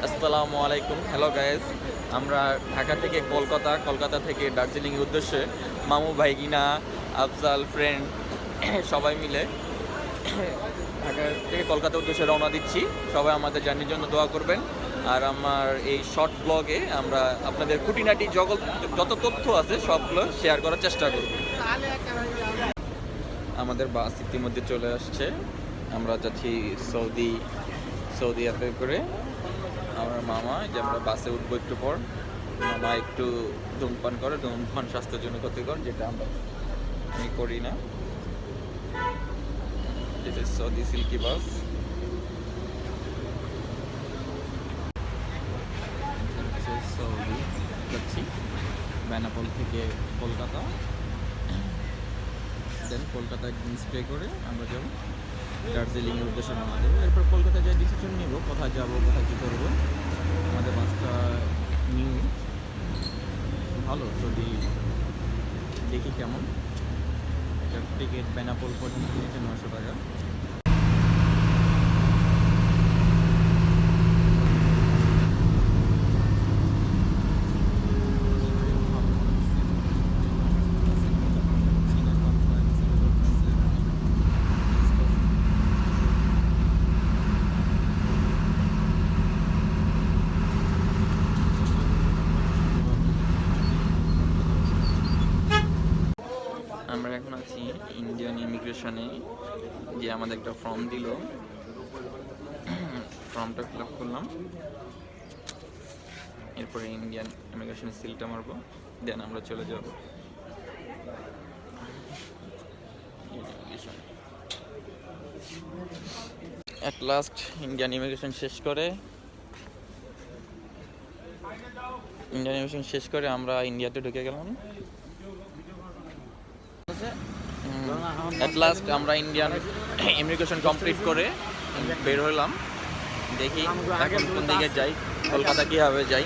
আসসালামু আলাইকুম, hello guys. আমরা ঢাকা থেকে কলকাতা থেকে দার্জিলিংয়ের উদ্দেশ্যে মামু ভাইগিনা আফজাল ফ্রেন্ড সবাই মিলে ঢাকা থেকে কলকাতার উদ্দেশ্যে রওনা দিচ্ছি। সবাই আমাদের জার্নির জন্য দোয়া করবেন। আর আমার এই শর্ট ব্লগে আমরা আপনাদের খুঁটিনাটি যত তথ্য আছে সবগুলো শেয়ার করার চেষ্টা করব। আমাদের বাস ইতিমধ্যে চলে আসছে। আমরা যাচ্ছি সৌদি আরবে করে। আমার মামা যে আমরা বাসে উঠবো একটু পর। মামা একটু ধূমপান করে, ধূমপান স্বাস্থ্যের জন্য ক্ষতিকর, যেটা আমি করি না। This is Saudi Silky Bus. Saudi যাচ্ছি বেনাপোল থেকে কলকাতা, দেন কলকাতা একদিন স্টে করে আমরা যাবো দার্জিলিংয়ের উদ্দেশ্যে রওনা দেবো। এরপর কলকাতায় যাই ডিসিশন নিব কোথায় যাবো, কোথায় কী করবো। আমাদের বাসটা নিউ, ভালো, যদি দেখি কেমন। এটার টিকিট বেনাপোল পর্যন্ত নিয়েছে 900 টাকা। আমরা এখন আছি ইন্ডিয়ান ইমিগ্রেশনে, যে আমাদের একটা ফর্ম দিল, ফর্মটা ফিল আপ করলাম। এরপরে ইন্ডিয়ান ইমিগ্রেশনের সিলটা মারবো, দেন আমরা চলে যাব অ্যাট লাস্ট। ইন্ডিয়ান ইমিগ্রেশন শেষ করে আমরা ইন্ডিয়াতে ঢুকে গেলাম। অ্যাট লাস্ট আমরা ইন্ডিয়ান ইমিগ্রেশন কমপ্লিট করে বের হলাম। দেখি এখন কোন দিকে যাই, কলকাতা কীভাবে যাই।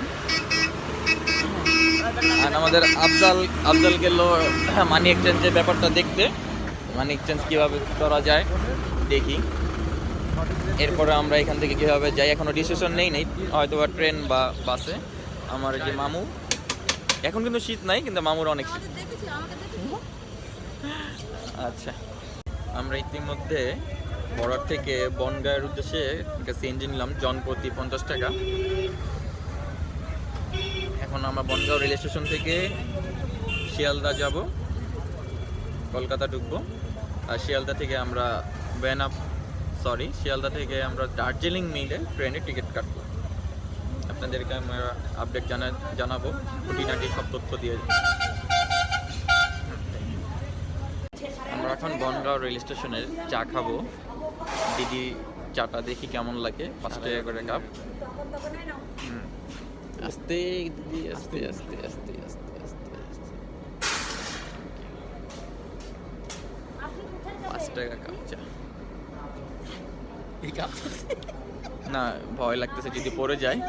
আর আমাদের আফজাল গেল মানি এক্সচেঞ্জের ব্যাপারটা দেখতে, মানি এক্সচেঞ্জ কীভাবে করা যায় দেখি। এরপরে আমরা এখান থেকে কীভাবে যাই এখনও ডিসিশন নেই, হয়তো বা ট্রেন বা বাসে। আমার যে মামু, এখন কিন্তু শীত নাই, কিন্তু মামুর অনেক শীত। আচ্ছা, আমরা ইতিমধ্যে বর্ডার থেকে বনগাঁয়ের উদ্দেশ্যে একটা সিএনজি নিলাম, জনপ্রতি 50 টাকা। এখন আমরা বনগাঁও রেল স্টেশন থেকে শিয়ালদা যাব, কলকাতা ঢুকবো। আর শিয়ালদা থেকে আমরা দার্জিলিং মিলে ট্রেনের টিকিট কাটবো। আপনাদেরকে আমরা আপডেট জানাবো, খুঁটিনাটি সব তথ্য দিয়ে। আমরা এখন বনগাঁও রেল স্টেশনের চা খাবো। দিদি চাটা দেখি কেমন লাগে, 5 টাকা করে কাপ। আস্তে দিদি, আস্তে আস্তে আস্তে আস্তে আস্তে আস্তে 5 টাকা কাপ চা। না, ভয় লাগতেছে যদি পড়ে যায়।